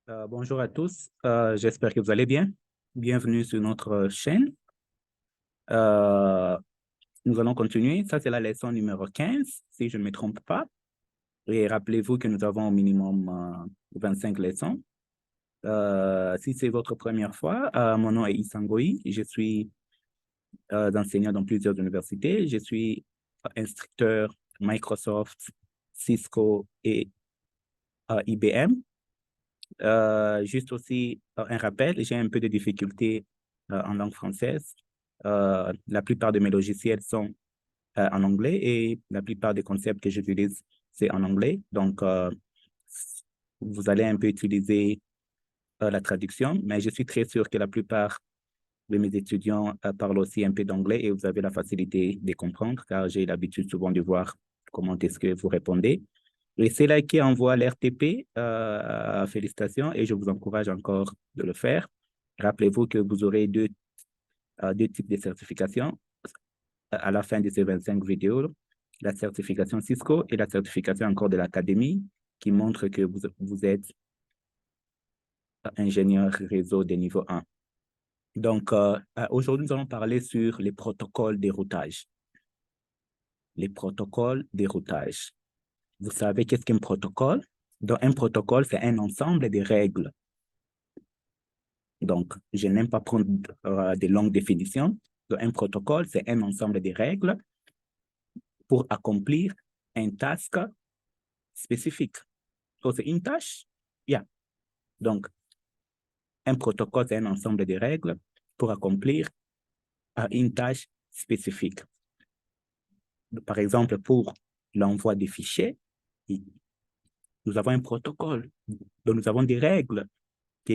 Bonjour à tous. J'espère que vous allez bien. Bienvenue sur notre chaîne. Euh, Nous allons continuer. Ça, c'est la leçon numéro 15, si je ne me trompe pas. Et rappelez-vous que nous avons au minimum 25 leçons. Si c'est votre première fois, mon nom est Isangoï. Je suis enseignant dans plusieurs universités. Je suis instructeur Microsoft, Cisco et IBM. Juste aussi un rappel, j'ai un peu de difficultés en langue française. La plupart de mes logiciels sont en anglais et la plupart des concepts que j'utilise, c'est en anglais. Donc, vous allez un peu utiliser la traduction, mais je suis très sûr que la plupart de mes étudiants parlent aussi un peu d'anglais et vous avez la facilité de comprendre car j'ai l'habitude souvent de voir comment est-ce que vous répondez. Et c'est là qui envoie l'RTP. Félicitations et je vous encourage encore de le faire. Rappelez-vous que vous aurez deux types de certifications à la fin de ces 25 vidéos. La certification Cisco et la certification encore de l'académie qui montre que vous êtes ingénieur réseau de niveau 1. Donc, aujourd'hui, nous allons parler sur les protocoles de routage. Les protocoles de routage. Vous savez qu'est-ce qu'un protocole? Donc, un protocole, c'est un ensemble de règles. Donc, je n'aime pas prendre de longues définitions. Donc, un protocole, c'est un ensemble de règles pour accomplir un task spécifique. Donc, c'est une tâche? Yeah. Donc, un protocole, c'est un ensemble de règles pour accomplir une tâche spécifique. Par exemple, pour l'envoi des fichiers, nous avons un protocole. Donc, nous avons des règles que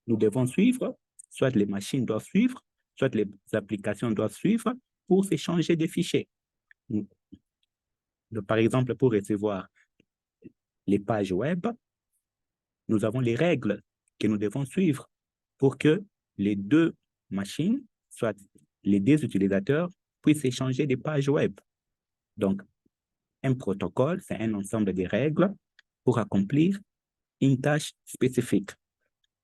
nous devons suivre, soit les machines doivent suivre, soit les applications doivent suivre pour s'échanger des fichiers. Donc, par exemple, pour recevoir les pages web, nous avons les règles que nous devons suivre pour que les deux machines, soit les deux utilisateurs, puissent échanger des pages web. Donc, un protocole, c'est un ensemble de règles pour accomplir une tâche spécifique.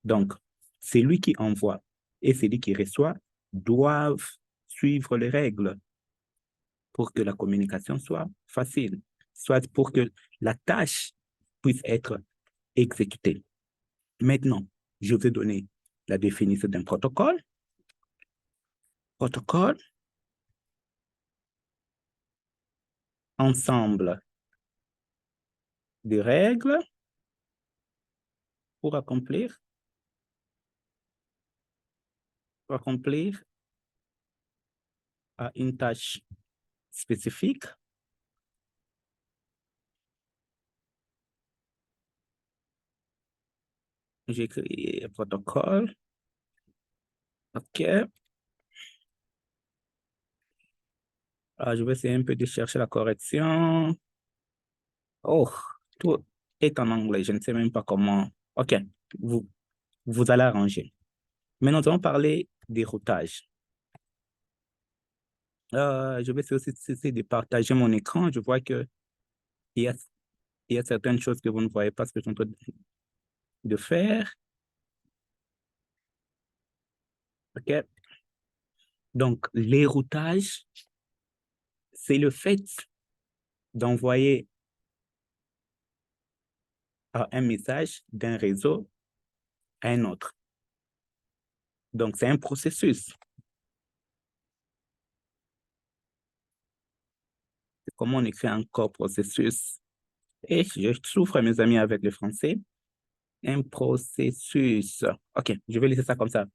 Donc, celui qui envoie et celui qui reçoit doivent suivre les règles pour que la communication soit facile, soit pour que la tâche puisse être exécutée. Maintenant, je vais donner la définition d'un protocole. Protocole, ensemble de règles pour accomplir une tâche spécifique. J'écris protocole. OK. Je vais essayer un peu de chercher la correction. Oh, tout est en anglais. Je ne sais même pas comment. OK. Vous allez arranger. Maintenant, nous allons parler des routages. Je vais essayer de partager mon écran. Je vois qu'il y a, il y a certaines choses que vous ne voyez pas ce que je suis en train de faire. OK. Donc, les routages, c'est le fait d'envoyer un message d'un réseau à un autre. Donc, c'est un processus. Comment on écrit encore processus? Et je souffre, mes amis, avec le français. Un processus. OK, je vais laisser ça comme ça.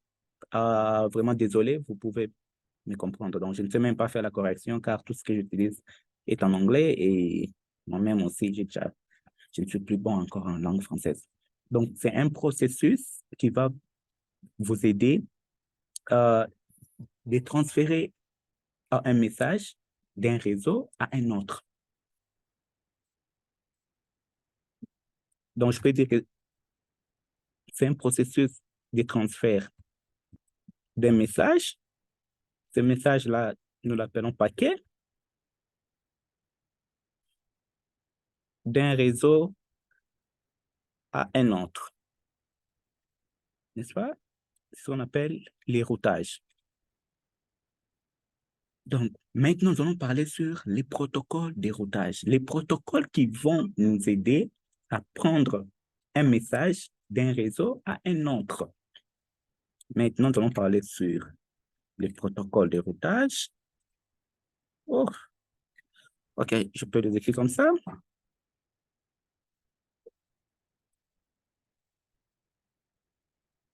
Vraiment désolé, vous pouvez me comprendre. Donc, je ne sais même pas faire la correction car tout ce que j'utilise est en anglais et moi-même aussi, je ne suis plus bon encore en langue française. Donc, c'est un processus qui va vous aider de transférer un message d'un réseau à un autre. Donc, je peux dire que c'est un processus de transfert d'un message. Ce message-là, nous l'appelons paquet, d'un réseau à un autre. n'est-ce pas? C'est ce qu'on appelle les routages. Donc, maintenant, nous allons parler sur les protocoles des routages. Les protocoles qui vont nous aider à prendre un message d'un réseau à un autre. Maintenant, nous allons parler sur les protocoles des routages. Oh, OK, je peux les écrire comme ça.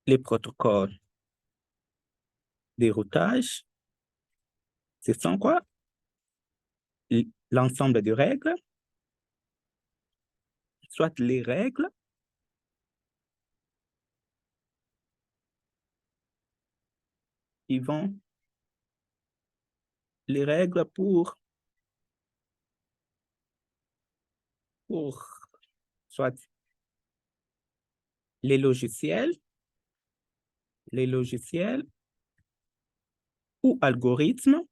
Les protocoles des routages, ce sont quoi? L'ensemble de règles, soit les règles qui vont, les règles pour soit les logiciels ou algorithmes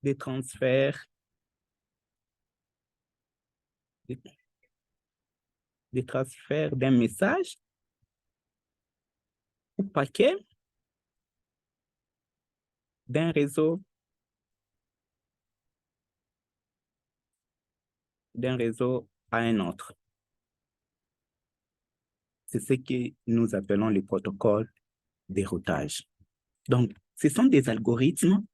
des transferts, des transferts d'un message ou paquet d'un réseau à un autre. C'est ce que nous appelons les protocoles des routages. Donc, ce sont des algorithmes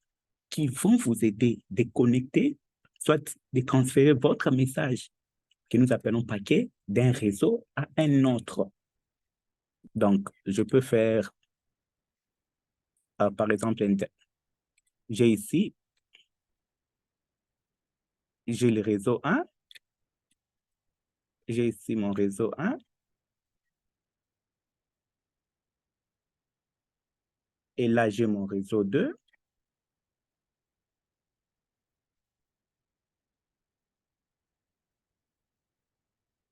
qui vont vous aider de connecter, soit de transférer votre message que nous appelons paquet d'un réseau à un autre. Donc, je peux faire, par exemple, j'ai ici, j'ai le réseau 1, j'ai ici mon réseau 1, et là, j'ai mon réseau 2.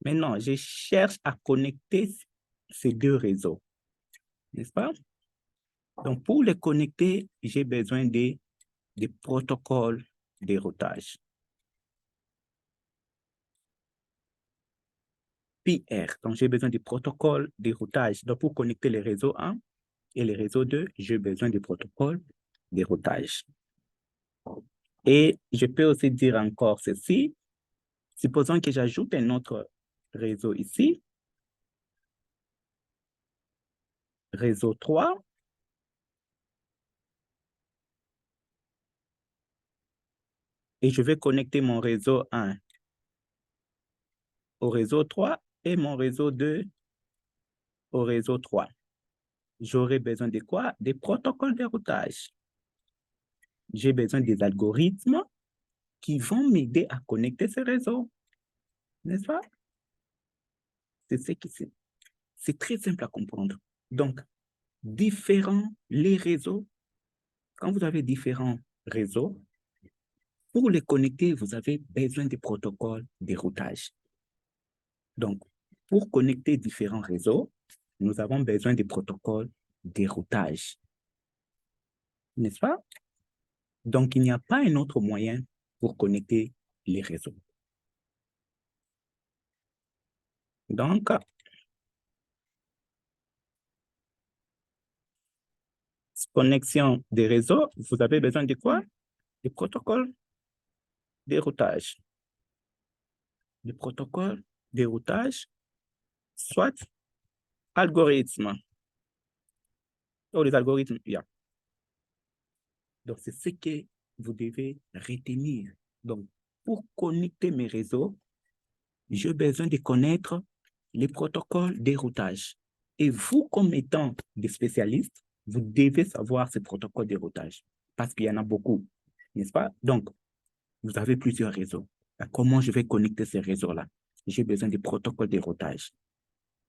Maintenant, je cherche à connecter ces deux réseaux, n'est-ce pas? Donc, pour les connecter, j'ai besoin des protocoles de routage. PR, donc j'ai besoin des protocoles de routage. Donc, pour connecter les réseaux 1 et les réseaux 2, j'ai besoin des protocoles de routage. Et je peux aussi dire encore ceci. Supposons que j'ajoute un autre réseau ici, réseau 3. Et je vais connecter mon réseau 1 au réseau 3 et mon réseau 2 au réseau 3. J'aurai besoin de quoi? Des protocoles de routage. J'ai besoin des algorithmes qui vont m'aider à connecter ces réseaux. N'est-ce pas? C'est ce qui c'est très simple à comprendre. Donc, les réseaux, quand vous avez différents réseaux, pour les connecter, vous avez besoin des protocoles de routage. Donc, pour connecter différents réseaux, nous avons besoin des protocoles de routage. N'est-ce pas? Donc, il n'y a pas un autre moyen pour connecter les réseaux. Donc, connexion des réseaux, vous avez besoin de quoi? Des protocoles de routage. Des protocoles de routage, soit algorithmes. Oh, les algorithmes, yeah. Donc, c'est ce que vous devez retenir. Donc, pour connecter mes réseaux, j'ai besoin de connaître les protocoles de routage. Et vous, comme étant des spécialistes, vous devez savoir ces protocoles de routage parce qu'il y en a beaucoup, n'est-ce pas? Donc, vous avez plusieurs réseaux. Comment je vais connecter ces réseaux-là? J'ai besoin des protocoles de routage.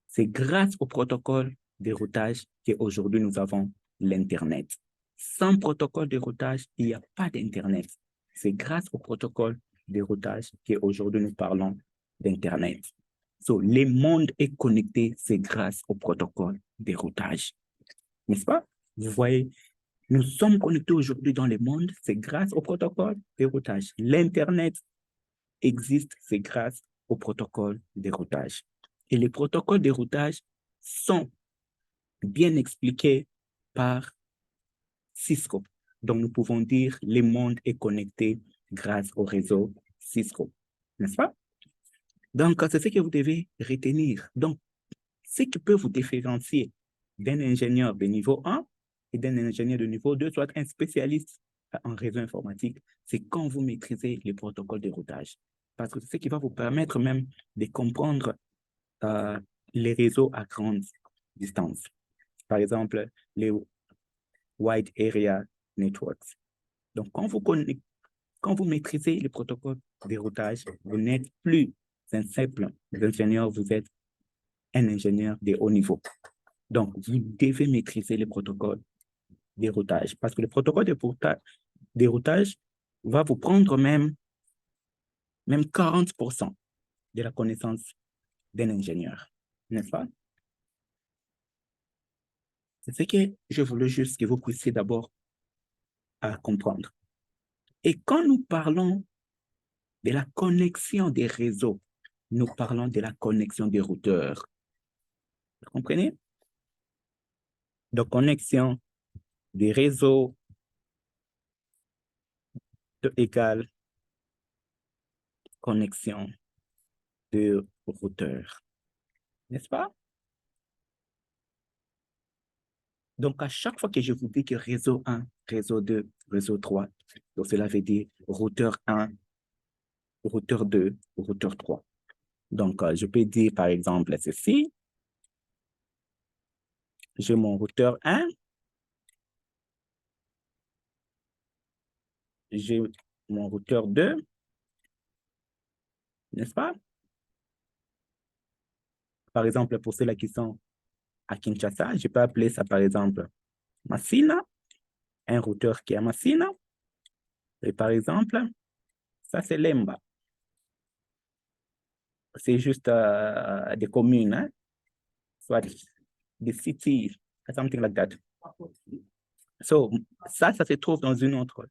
C'est grâce au protocole de routage qu'aujourd'hui nous avons l'Internet. Sans protocole de routage, il n'y a pas d'Internet. C'est grâce au protocole de routage qu'aujourd'hui nous parlons d'Internet. So, le monde est connecté, c'est grâce au protocole de routage. N'est-ce pas? Vous voyez, nous sommes connectés aujourd'hui dans le monde, c'est grâce au protocole de routage. L'Internet existe, c'est grâce au protocole de routage. Et les protocoles de routage sont bien expliqués par Cisco. Donc, nous pouvons dire que le monde est connecté grâce au réseau Cisco, n'est-ce pas? Donc, c'est ce que vous devez retenir. Donc, ce qui peut vous différencier d'un ingénieur de niveau 1 et d'un ingénieur de niveau 2, soit un spécialiste en réseau informatique, c'est quand vous maîtrisez les protocoles de routage. Parce que c'est ce qui va vous permettre même de comprendre les réseaux à grande distance. Par exemple, les Wide Area Networks. Donc, quand vous maîtrisez les protocoles de routage, vous n'êtes plus un simple ingénieur, vous êtes un ingénieur de haut niveau. Donc, vous devez maîtriser les protocoles de routage parce que le protocole de routage va vous prendre même 40% de la connaissance d'un ingénieur, n'est-ce pas? C'est ce que je voulais juste que vous puissiez d'abord comprendre. Et quand nous parlons de la connexion des réseaux, nous parlons de la connexion des routeurs. Vous comprenez? De connexion des réseaux égale connexion de routeurs. N'est-ce pas? Donc, à chaque fois que je vous dis que réseau 1, réseau 2, réseau 3, donc cela veut dire routeur 1, routeur 2, routeur 3. Donc, je peux dire, par exemple, ceci. J'ai mon routeur 1. J'ai mon routeur 2. N'est-ce pas? Par exemple, pour ceux-là qui sont à Kinshasa, je peux appeler ça, par exemple, Massina, un routeur qui est à Massina. Et par exemple, ça, c'est Lemba. C'est juste des communes, hein? Soit des cities, something like that. So, ça se trouve dans une autre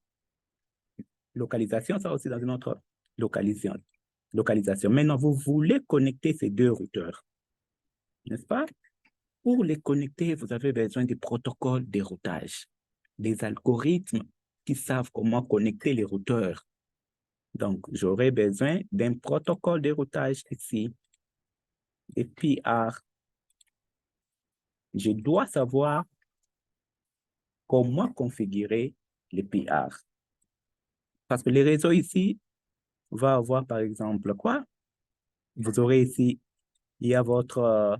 localisation, ça aussi dans une autre localisation. Maintenant, vous voulez connecter ces deux routeurs, n'est-ce pas? Pour les connecter, vous avez besoin des protocoles de routage, des algorithmes qui savent comment connecter les routeurs. Donc, j'aurai besoin d'un protocole de routage ici, et PR. Je dois savoir comment configurer les PR. Parce que les réseaux ici vont avoir, par exemple, quoi? Vous aurez ici, il y a votre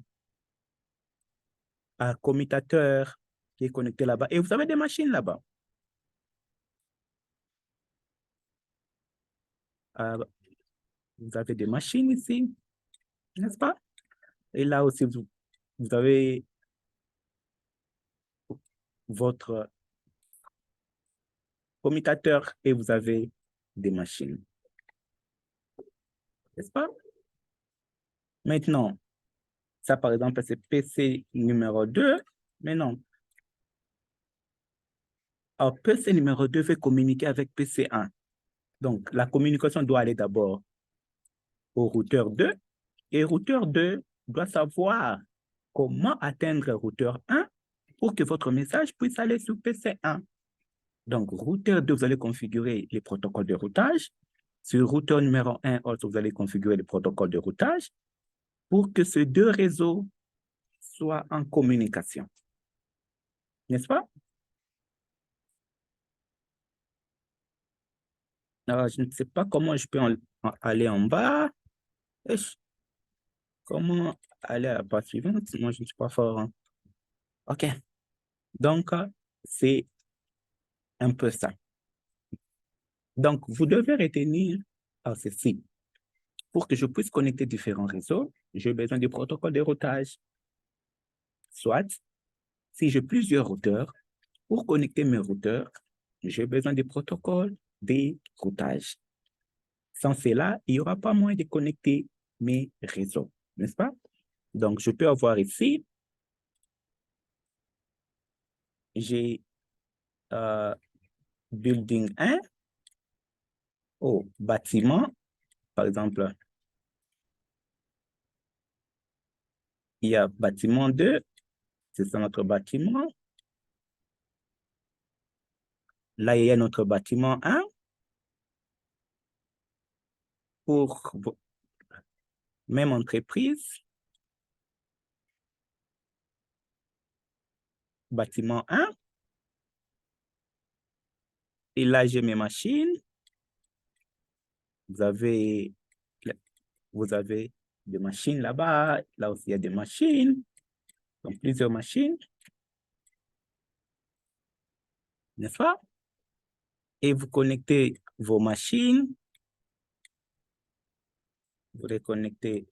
commutateur qui est connecté là-bas. Et vous avez des machines là-bas. Vous avez des machines ici, n'est-ce pas? Et là aussi, vous avez votre commutateur et vous avez des machines, n'est-ce pas? Maintenant, ça, par exemple, c'est PC numéro 2. Mais non. Alors, PC numéro 2 veut communiquer avec PC 1. Donc, la communication doit aller d'abord au routeur 2 et routeur 2 doit savoir comment atteindre routeur 1 pour que votre message puisse aller sur PC 1. Donc, routeur 2, vous allez configurer les protocoles de routage. Sur routeur numéro 1, vous allez configurer les protocoles de routage pour que ces deux réseaux soient en communication. N'est-ce pas? Alors, je ne sais pas comment je peux aller en bas. Comment aller à la page suivante? Moi, je ne suis pas fort. Hein. OK. Donc, c'est un peu ça. Donc, vous devez retenir ceci. Pour que je puisse connecter différents réseaux, j'ai besoin du protocole de routage. Soit, si j'ai plusieurs routeurs, pour connecter mes routeurs, j'ai besoin du protocole de routage. Sans cela, il n'y aura pas moyen de connecter mes réseaux, n'est-ce pas? Donc, je peux avoir ici, j'ai building 1 au bâtiment, par exemple, il y a bâtiment 2, c'est ça notre bâtiment. Là, il y a notre bâtiment 1 pour même entreprise. Bâtiment 1. Et là, j'ai mes machines. Vous avez des machines là-bas. Là aussi, il y a des machines. Donc, plusieurs machines. N'est-ce pas? Et vous connectez vos machines. Vous les connectez,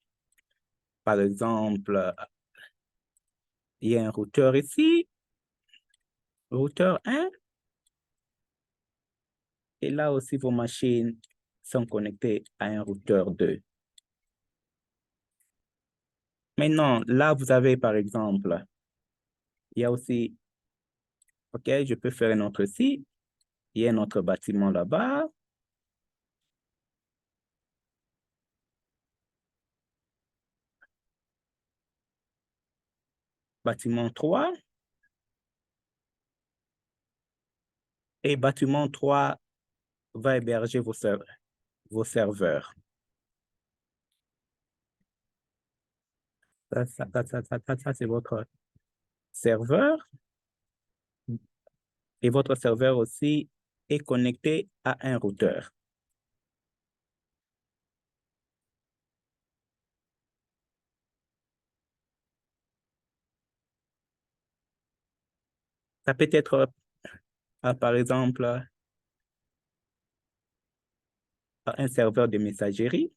par exemple, il y a un routeur ici. Routeur 1. Et là aussi, vos machines sont connectées à un routeur 2. Maintenant, là, vous avez, par exemple, il y a aussi, OK, je peux faire un autre site. Il y a un autre bâtiment là-bas. Bâtiment 3. Et bâtiment 3 va héberger vos serveurs. Ça, c'est votre serveur. Et votre serveur aussi est connecté à un routeur. Ça peut être, par exemple, un serveur de messagerie.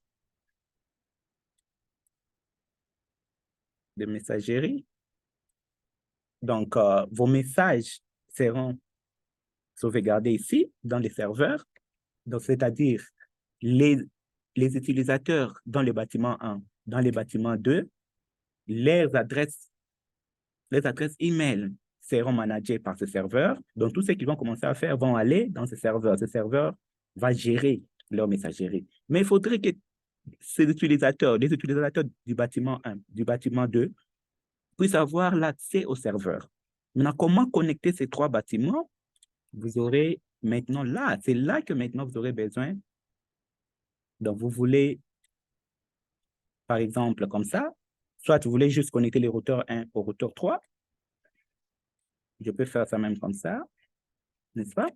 Donc, vos messages seront sauvegardés ici, dans les serveurs. Donc, c'est-à-dire les utilisateurs dans le bâtiment 1, dans les bâtiments 2, les adresses email seront managées par ce serveur. Donc, tout ce qu'ils vont commencer à faire vont aller dans ce serveur. Ce serveur va gérer leur messagerie. Mais il faudrait que ces utilisateurs, les utilisateurs du bâtiment 1, du bâtiment 2, puissent avoir l'accès au serveur. Maintenant, comment connecter ces trois bâtiments? Vous aurez maintenant là, c'est là que maintenant vous aurez besoin. Donc, vous voulez, par exemple, comme ça, soit vous voulez juste connecter les routeurs 1 au routeur 3. Je peux faire ça même comme ça, n'est-ce pas?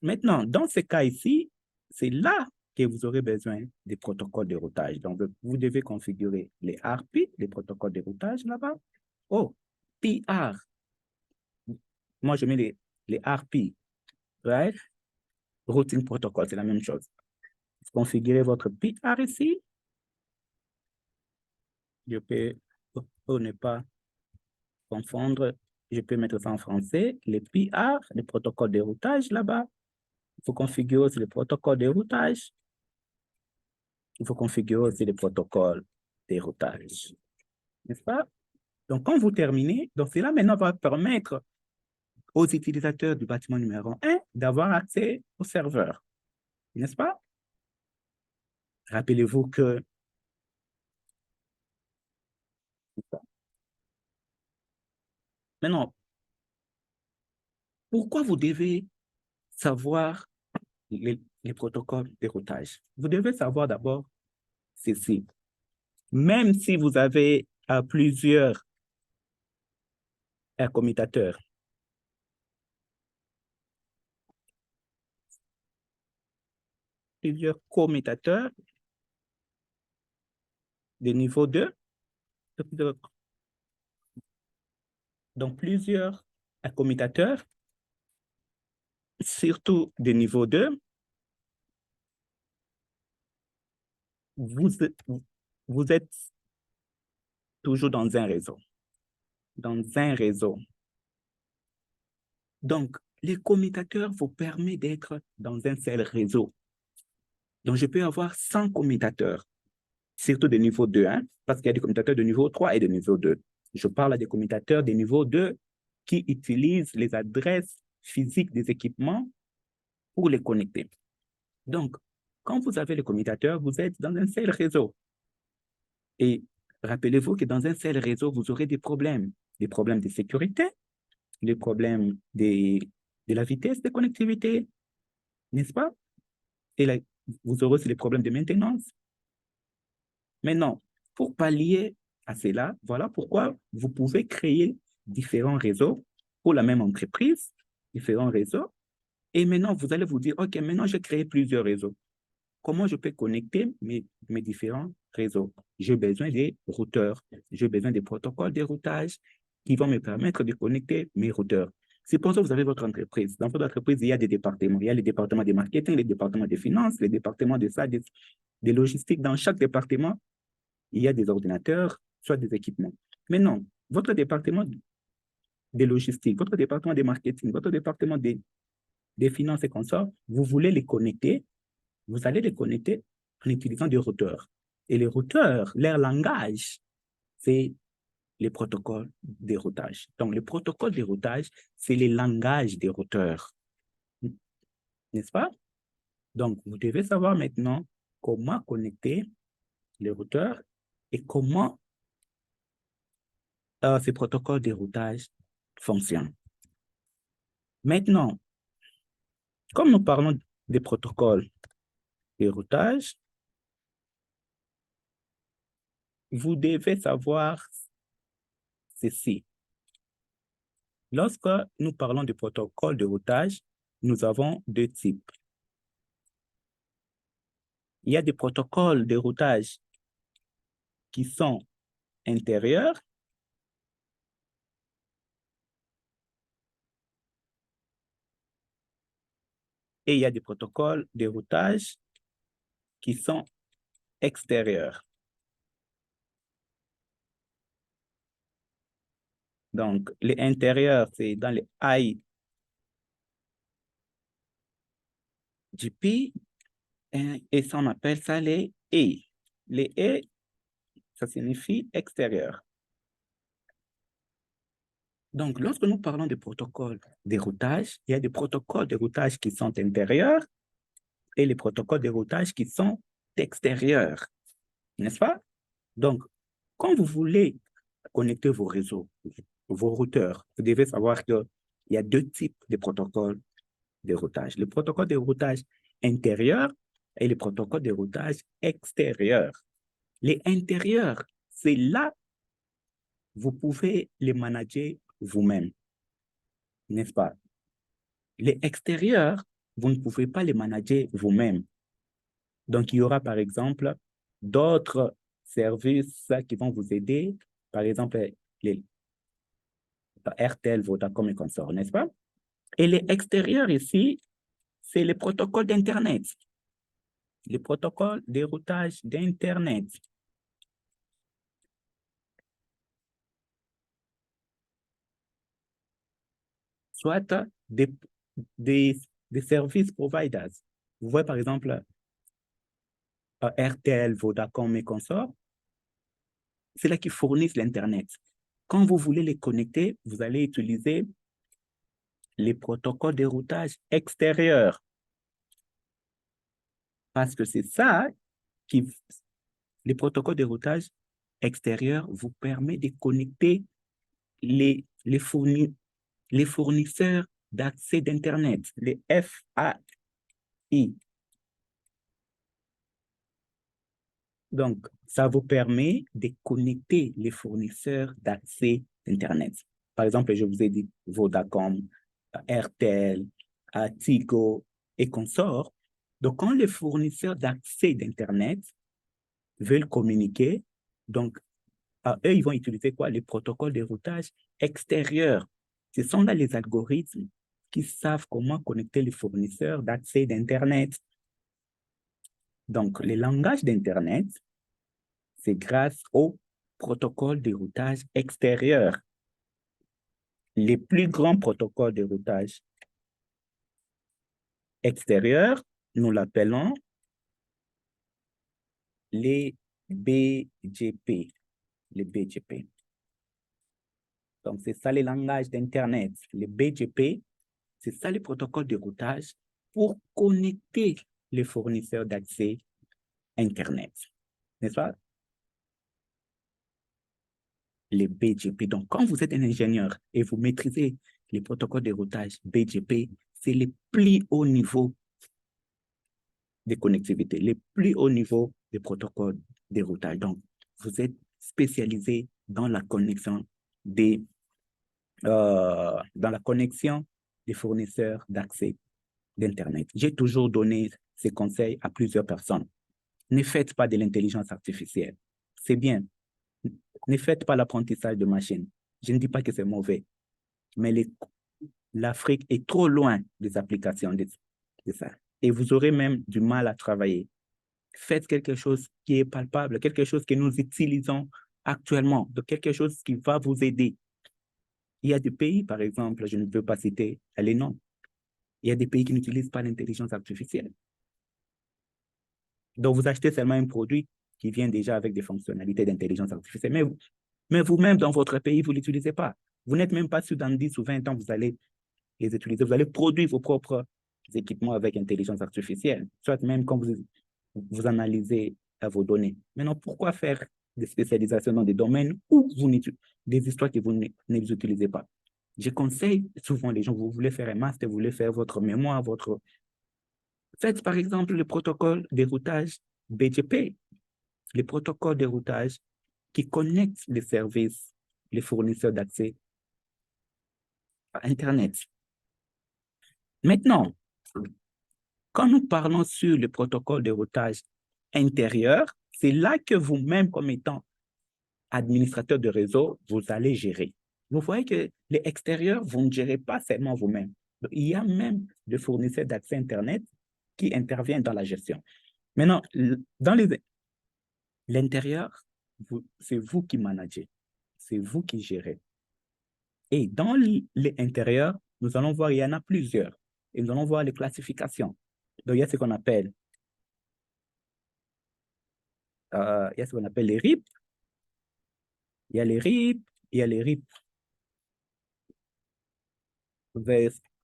Maintenant, dans ce cas ici, c'est là que vous aurez besoin des protocoles de routage. Donc, vous devez configurer les RP, les protocoles de routage là-bas. Oh, PR. Moi, je mets les RP, right? Routing protocol, c'est la même chose. Vous configurez votre PR ici. Je peux, pour ne pas confondre, je peux mettre ça en français. Les PR, les protocoles de routage là-bas. Il faut configurer aussi les protocoles de routage. Il faut configurer aussi les protocoles de routage. N'est-ce pas? Donc, quand vous terminez, donc cela maintenant va permettre aux utilisateurs du bâtiment numéro 1 d'avoir accès au serveur. N'est-ce pas? Rappelez-vous que maintenant, pourquoi vous devez savoir les protocoles de routage? Vous devez savoir d'abord ceci. Même si vous avez plusieurs commutateurs, de niveau 2, donc plusieurs commutateurs, surtout de niveau 2, vous êtes toujours dans un réseau. Donc, les commutateurs vous permettent d'être dans un seul réseau. Donc, je peux avoir 100 commutateurs, surtout de niveau 2, hein, parce qu'il y a des commutateurs de niveau 3 et de niveau 2. Je parle des commutateurs de niveau 2 qui utilisent les adresses physiques des équipements pour les connecter. Donc, quand vous avez les commutateurs, vous êtes dans un seul réseau. Et Rappelez-vous que dans un seul réseau, vous aurez des problèmes de sécurité, des problèmes de la vitesse de connectivité, n'est-ce pas? Et là, vous aurez aussi les problèmes de maintenance. Maintenant, pour pallier à cela, voilà pourquoi vous pouvez créer différents réseaux pour la même entreprise, différents réseaux. Et maintenant, vous allez vous dire, OK, maintenant, j'ai créé plusieurs réseaux. Comment je peux connecter mes différents réseaux? J'ai besoin des routeurs. J'ai besoin des protocoles de routage qui vont me permettre de connecter mes routeurs. Supposons que vous avez votre entreprise. Dans votre entreprise, il y a des départements. Il y a les départements de marketing, les départements de finances, les départements de ça, des logistiques. Dans chaque département, il y a des ordinateurs, soit des équipements. Maintenant, votre département des logistiques, votre département de marketing, votre département des finances et consorts, vous voulez les connecter, vous allez les connecter en utilisant des routeurs. Et les routeurs, leur langage, c'est les protocoles de routage. Donc, le protocole de routage, c'est les langages des routeurs. N'est-ce pas? Donc, vous devez savoir maintenant comment connecter les routeurs et comment ces protocoles de routage fonctionnent. Maintenant, comme nous parlons des protocoles de routage, vous devez savoir ceci. Lorsque nous parlons de protocoles de routage, nous avons deux types. Il y a des protocoles de routage qui sont intérieurs et il y a des protocoles de routage qui sont extérieurs. Donc, les intérieurs, c'est dans les IGP et ça, on appelle ça les E. Les E, ça signifie extérieur. Donc, lorsque nous parlons de protocoles de routage, il y a des protocoles de routage qui sont intérieurs et les protocoles de routage qui sont extérieurs, n'est-ce pas? Donc, quand vous voulez connecter vos réseaux, vos routeurs, vous devez savoir qu'il y a deux types de protocoles de routage. Le protocole de routage intérieur et le protocole de routage extérieur. Les intérieurs, c'est là, vous pouvez les manager vous-même, n'est-ce pas? Les extérieurs, vous ne pouvez pas les manager vous-même. Donc, il y aura, par exemple, d'autres services qui vont vous aider, par exemple, les RTL, Vodacom et consorts, n'est-ce pas? Et les extérieurs ici, c'est les protocoles d'Internet, les protocoles de routage d'Internet. Soit des services providers. Vous voyez, par exemple, RTL, Vodacom et consorts, c'est là qui fournissent l'Internet. Quand vous voulez les connecter, vous allez utiliser les protocoles de routage extérieurs. Parce que c'est ça qui, les protocoles de routage extérieurs vous permettent de connecter les fournisseurs d'accès d'Internet, les FAI. Donc, ça vous permet de connecter les fournisseurs d'accès d'Internet. Par exemple, je vous ai dit Vodacom, RTL, Tigo et consorts. Donc, quand les fournisseurs d'accès d'Internet veulent communiquer, donc, eux, ils vont utiliser quoi? Les protocoles de routage extérieurs. Ce sont là les algorithmes qui savent comment connecter les fournisseurs d'accès d'Internet. Donc, les langages d'Internet, c'est grâce au protocole de routage extérieur. Les plus grands protocoles de routage extérieur, nous l'appelons les BGP. Les BGP. Donc, c'est ça les langages d'Internet. Les BGP, c'est ça les protocoles de routage pour connecter les fournisseurs d'accès Internet. N'est-ce pas? les BGP. Donc, quand vous êtes un ingénieur et vous maîtrisez les protocoles de routage BGP, c'est les plus hauts niveaux de connectivité, les plus hauts niveaux des protocoles de routage. Donc, vous êtes spécialisé dans la connexion des fournisseurs d'accès d'Internet. J'ai toujours donné ces conseils à plusieurs personnes. Ne faites pas de l'intelligence artificielle. C'est bien. Ne faites pas l'apprentissage de machines. Je ne dis pas que c'est mauvais, mais l'Afrique est trop loin des applications de ça. Et vous aurez même du mal à travailler. Faites quelque chose qui est palpable, quelque chose que nous utilisons actuellement, de quelque chose qui va vous aider. Il y a des pays, par exemple, je ne peux pas citer les noms, il y a des pays qui n'utilisent pas l'intelligence artificielle. Donc, vous achetez seulement un produit qui vient déjà avec des fonctionnalités d'intelligence artificielle, mais vous-même, dans votre pays, vous ne l'utilisez pas. Vous n'êtes même pas sûr dans 10 ou 20 ans, vous allez les utiliser. Vous allez produire vos propres équipements avec intelligence artificielle, soit même quand vous analysez vos données. Maintenant, pourquoi faire des spécialisations dans des domaines où des histoires que vous ne les utilisez pas? Je conseille souvent les gens, vous voulez faire un master, vous voulez faire votre mémoire, faites par exemple le protocole de routage BGP, les protocoles de routage qui connectent les services, les fournisseurs d'accès à Internet. Maintenant, quand nous parlons sur le protocole de routage intérieur, c'est là que vous-même, comme étant administrateur de réseau, vous allez gérer. Vous voyez que les extérieurs, vous ne gérez pas seulement vous-même. Il y a même des fournisseurs d'accès Internet qui interviennent dans la gestion. Maintenant, dans l'intérieur, c'est vous qui managez, c'est vous qui gérez. Et dans l'intérieur, nous allons voir, il y en a plusieurs. Et nous allons voir les classifications. Donc, il y a ce qu'on appelle les RIP. Il y a les RIP, il y a les RIP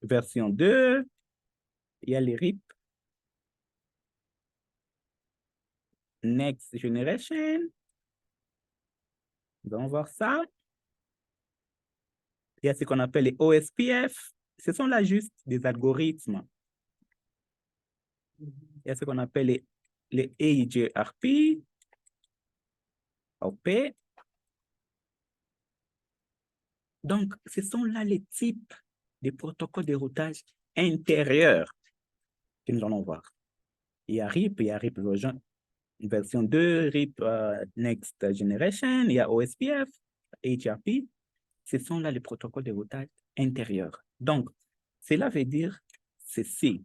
version 2, il y a les RIP Next Generation. Nous allons voir ça. Il y a ce qu'on appelle les OSPF. Ce sont là juste des algorithmes. Il y a ce qu'on appelle les AJRP, OP. Donc, ce sont là les types de protocoles de routage intérieur que nous allons voir. Il y a RIP version 2, RIP Next Generation, il y a OSPF, HRP. Ce sont là les protocoles de routage intérieur. Donc, cela veut dire ceci.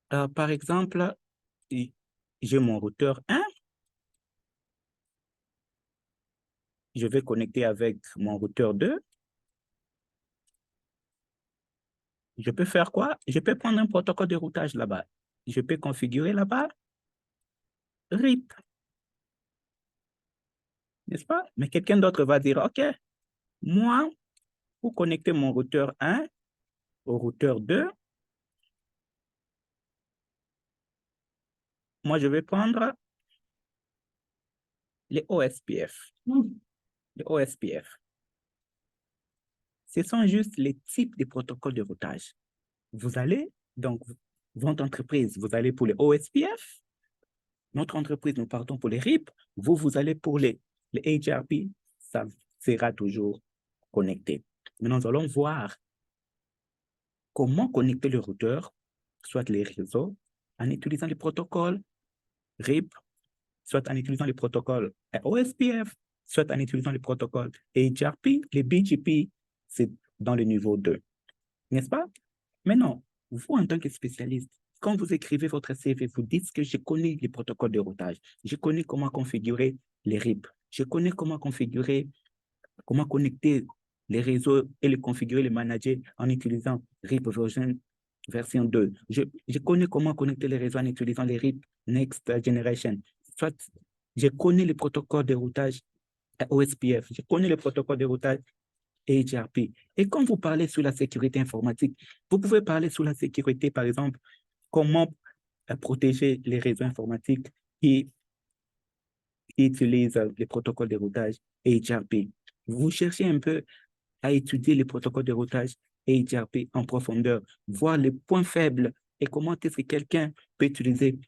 Par exemple, j'ai mon routeur 1. Je vais connecter avec mon routeur 2. Je peux faire quoi? Je peux prendre un protocole de routage là-bas. Je peux configurer là-bas RIP. N'est-ce pas? Mais quelqu'un d'autre va dire, OK, moi, pour connecter mon routeur 1 au routeur 2, moi, je vais prendre les OSPF. Les OSPF. Ce sont juste les types de protocoles de routage. Vous allez, donc, votre entreprise, vous allez pour les OSPF. Notre entreprise, nous partons pour les RIP. Vous allez pour les HRP. Ça sera toujours connecté. Mais nous allons voir comment connecter le routeur, soit les réseaux, en utilisant les protocoles RIP, soit en utilisant les protocoles OSPF, soit en utilisant les protocoles HRP. Les BGP, c'est dans le niveau 2. N'est-ce pas? Maintenant, vous, en tant que spécialiste, quand vous écrivez votre CV, vous dites que je connais les protocoles de routage, je connais comment configurer les RIP, je connais comment connecter les réseaux et les configurer, les manager en utilisant RIP version 2. Je connais comment connecter les réseaux en utilisant les RIP Next Generation. Soit je connais les protocoles de routage OSPF, je connais les protocoles de routage HRP. Et quand vous parlez sur la sécurité informatique, vous pouvez parler sur la sécurité, par exemple, comment protéger les réseaux informatiques qui qui utilisent les protocoles de routage et HRP. Vous cherchez un peu à étudier les protocoles de routage et HRP en profondeur, voir les points faibles et comment est-ce que quelqu'un peut utiliser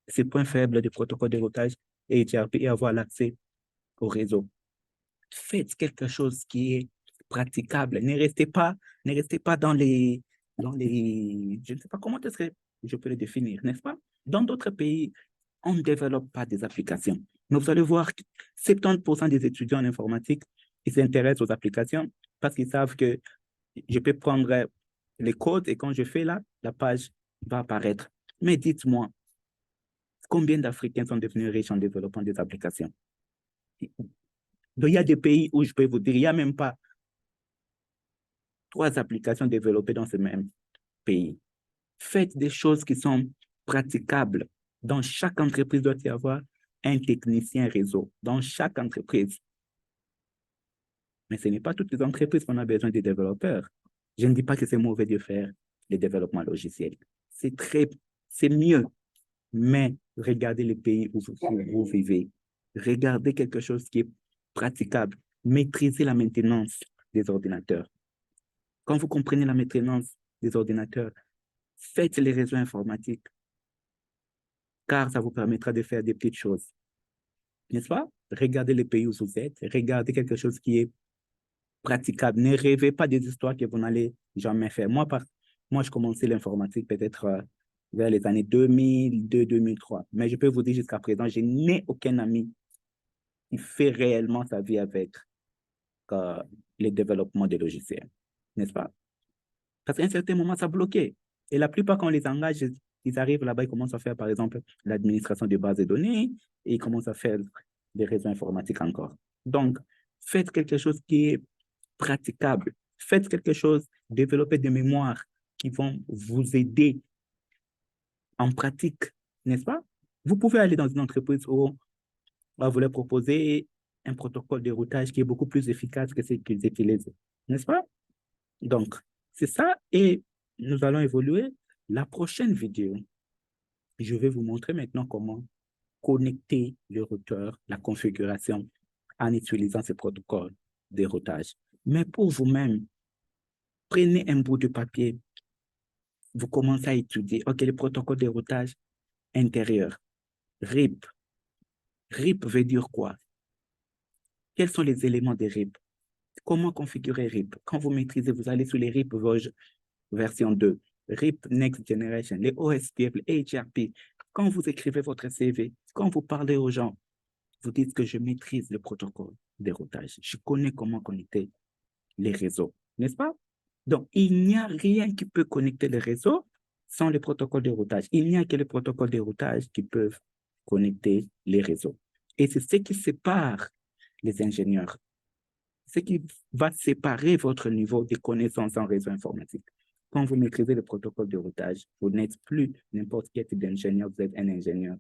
ces points faibles des protocoles de routage et HRP et avoir l'accès au réseau. Faites quelque chose qui est praticable. Ne restez pas dans je ne sais pas comment est-ce que je peux le définir, n'est-ce pas? Dans d'autres pays, on ne développe pas des applications. Mais vous allez voir que 70% des étudiants en informatique, ils s'intéressent aux applications parce qu'ils savent que je peux prendre les codes et quand je fais là, la page va apparaître. Mais dites-moi, combien d'Africains sont devenus riches en développant des applications? Donc, il y a des pays où je peux vous dire, il n'y a même pas 3 applications développées dans ce même pays. Faites des choses qui sont praticables. Dans chaque entreprise, doit y avoir un technicien réseau. Dans chaque entreprise. Mais ce n'est pas toutes les entreprises qu'on a besoin de développeurs. Je ne dis pas que c'est mauvais de faire le développement logiciel. C'est mieux. Mais regardez les pays où vous vivez. Regardez quelque chose qui est praticable. Maîtrisez la maintenance des ordinateurs. Quand vous comprenez la maintenance des ordinateurs, faites les réseaux informatiques, car ça vous permettra de faire des petites choses. N'est-ce pas? Regardez les pays où vous êtes, regardez quelque chose qui est praticable. Ne rêvez pas des histoires que vous n'allez jamais faire. Moi, je commençais l'informatique peut-être vers les années 2002-2003. Mais je peux vous dire jusqu'à présent, je n'ai aucun ami qui fait réellement sa vie avec le développement des logiciels. N'est-ce pas? Parce qu'à un certain moment, ça bloquait. Et la plupart, quand on les engage, ils arrivent là-bas, ils commencent à faire, par exemple, l'administration de bases de données et ils commencent à faire des réseaux informatiques encore. Donc, faites quelque chose qui est praticable. Faites quelque chose, développez des mémoires qui vont vous aider en pratique, n'est-ce pas? Vous pouvez aller dans une entreprise où on vous leur proposer un protocole de routage qui est beaucoup plus efficace que ce qu'ils utilisent, n'est-ce pas? Donc, c'est ça et nous allons évoluer. La prochaine vidéo, je vais vous montrer maintenant comment connecter le routeur, la configuration en utilisant ce protocole de routage. Mais pour vous-même, prenez un bout de papier, vous commencez à étudier, OK, le protocole de routage intérieur, RIP. RIP veut dire quoi? Quels sont les éléments de RIP? Comment configurer RIP? Quand vous maîtrisez, vous allez sur les RIP version 2, RIP Next Generation, les OSPF, les HRP. Quand vous écrivez votre CV, quand vous parlez aux gens, vous dites que je maîtrise le protocole de routage. Je connais comment connecter les réseaux, n'est-ce pas? Donc, il n'y a rien qui peut connecter les réseaux sans le protocole de routage. Il n'y a que les protocoles de routage qui peuvent connecter les réseaux. Et c'est ce qui sépare les ingénieurs. Ce qui va séparer votre niveau de connaissances en réseau informatique. Quand vous maîtrisez le protocole de routage, vous n'êtes plus n'importe quel type d'ingénieur, vous êtes un ingénieur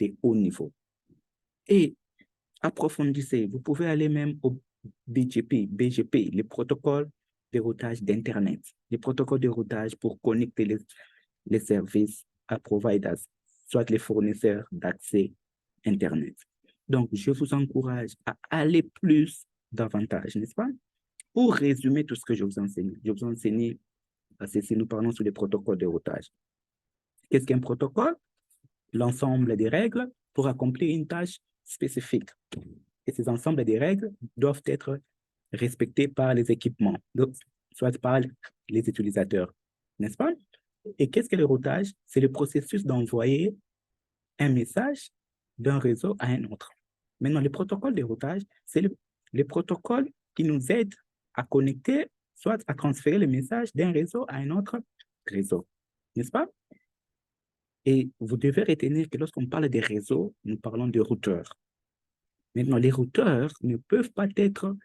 de haut niveau. Et approfondissez, vous pouvez aller même au BGP, les protocoles de routage d'Internet, les protocoles de routage pour connecter les services à providers, soit les fournisseurs d'accès Internet. Donc, je vous encourage à aller plus davantage, n'est-ce pas? Pour résumer tout ce que je vous enseigne, si nous parlons sur les protocoles de routage. Qu'est-ce qu'un protocole? L'ensemble des règles pour accomplir une tâche spécifique. Et ces ensembles de règles doivent être respectés par les équipements, soit par les utilisateurs, n'est-ce pas? Et qu'est-ce que le routage? C'est le processus d'envoyer un message d'un réseau à un autre. Maintenant, le protocole de routage, c'est le protocole qui nous aide à connecter, soit à transférer le message d'un réseau à un autre réseau, n'est-ce pas? Et vous devez retenir que lorsqu'on parle des réseaux, nous parlons de routeurs. Maintenant, les routeurs ne peuvent pas être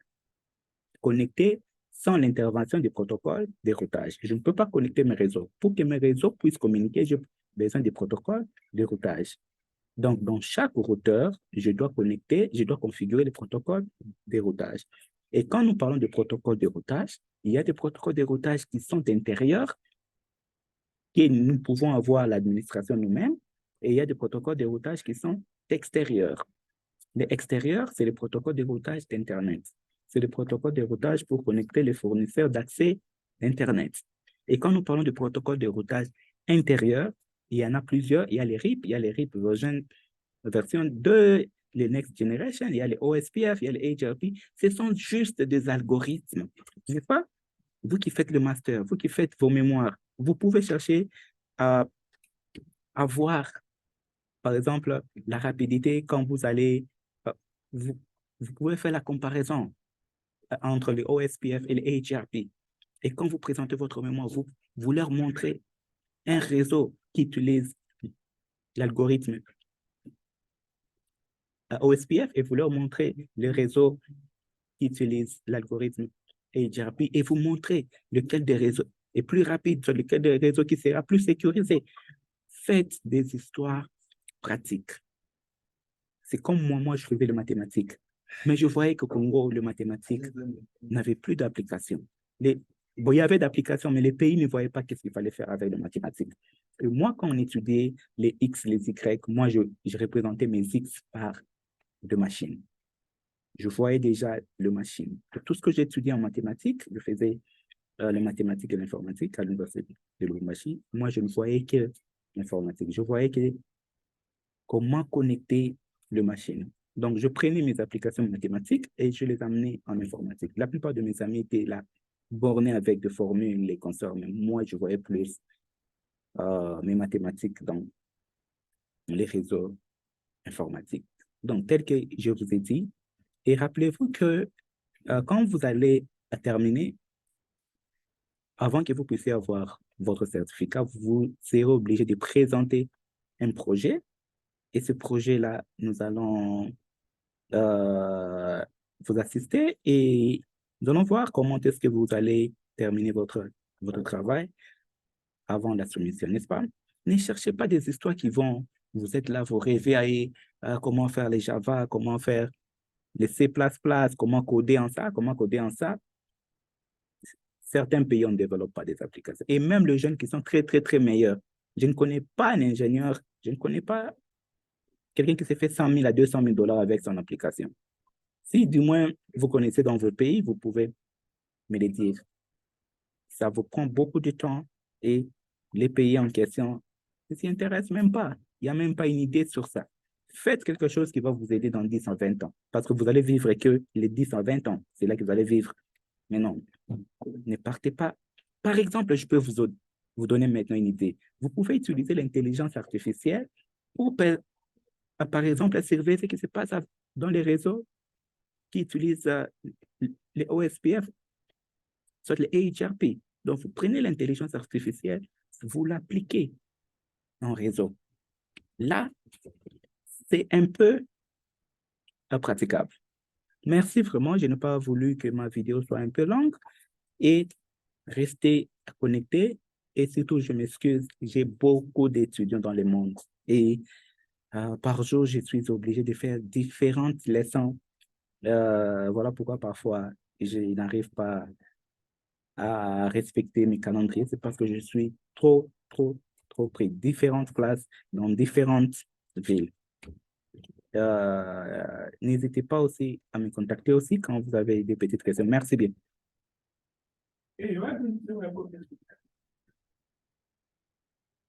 connectés sans l'intervention du protocole de routage. Je ne peux pas connecter mes réseaux. Pour que mes réseaux puissent communiquer, j'ai besoin du protocole de routage. Donc, dans chaque routeur, je dois configurer le protocole de routage. Et quand nous parlons de protocole de routage, il y a des protocoles de routage qui sont intérieurs, que nous pouvons avoir l'administration nous-mêmes, et il y a des protocoles de routage qui sont extérieurs. Les extérieurs, c'est le protocole de routage d'Internet. C'est le protocole de routage pour connecter les fournisseurs d'accès Internet. Et quand nous parlons de protocole de routage intérieur, il y en a plusieurs. Il y a les RIP, il y a les RIP version 2, les Next Generation, il y a les OSPF, il y a les HRP. Ce sont juste des algorithmes, n'est-ce pas? Vous qui faites le master, vous qui faites vos mémoires, vous pouvez chercher à avoir, par exemple, la rapidité quand vous allez, vous, vous pouvez faire la comparaison entre les OSPF et les HRP. Et quand vous présentez votre mémoire, vous leur montrez un réseau qui utilise l'algorithme OSPF et vous leur montrez le réseau qui utilise l'algorithme HRP et vous montrez lequel des réseaux est plus rapide, sur lequel des réseaux qui sera plus sécurisé. Faites des histoires pratiques. C'est comme moi, je faisais les mathématiques. Mais je voyais qu'au Congo, les mathématiques n'avaient plus d'application. Bon, il y avait d'applications, mais les pays ne voyaient pas qu'est-ce qu'il fallait faire avec les mathématiques. Et moi, quand on étudiait les X, les Y, moi, je représentais mes X par de machines. Je voyais déjà le machine. Tout ce que j'ai étudié en mathématiques, je faisais les mathématiques et l'informatique à l'université de Lubumbashi. Moi, je ne voyais que l'informatique. Je voyais que comment connecter le machine. Donc, je prenais mes applications mathématiques et je les amenais en informatique. La plupart de mes amis étaient là, bornés avec des formules, les consorts, mais moi, je voyais plus mes mathématiques dans les réseaux informatiques. Donc, tel que je vous ai dit, et rappelez-vous que quand vous allez terminer, avant que vous puissiez avoir votre certificat, vous serez obligé de présenter un projet. Et ce projet-là, nous allons vous assister et nous allons voir comment est-ce que vous allez terminer votre travail avant la soumission, n'est-ce pas? Ne cherchez pas des histoires qui vont, vous êtes là, vous rêvez à comment faire les Java, comment faire les C++, comment coder en ça, comment coder en ça. Certains pays, on ne développe pas des applications. Et même les jeunes qui sont très, très, très meilleurs. Je ne connais pas un ingénieur, je ne connais pas quelqu'un qui s'est fait 100 000 à 200 000 dollars avec son application. Si du moins vous connaissez dans votre pays, vous pouvez me le dire. Ça vous prend beaucoup de temps et les pays en question ne s'y intéressent même pas. Il n'y a même pas une idée sur ça. Faites quelque chose qui va vous aider dans 10 à 20 ans. Parce que vous allez vivre que les 10 à 20 ans. C'est là que vous allez vivre. Mais non, ne partez pas. Par exemple, je peux vous donner maintenant une idée. Vous pouvez utiliser l'intelligence artificielle pour, par exemple, surveiller ce qui se passe dans les réseaux qui utilisent les OSPF, soit les HRP. Donc, vous prenez l'intelligence artificielle, vous l'appliquez en réseau. Là, c'est un peu praticable. Merci vraiment. Je n'ai pas voulu que ma vidéo soit un peu longue et restez connectés. Et surtout, je m'excuse, j'ai beaucoup d'étudiants dans le monde. Et par jour, je suis obligé de faire différentes leçons. Voilà pourquoi parfois, je n'arrive pas à respecter mes calendriers. C'est parce que je suis trop pris. Différentes classes dans différentes villes. N'hésitez pas aussi à me contacter aussi quand vous avez des petites questions. Merci bien.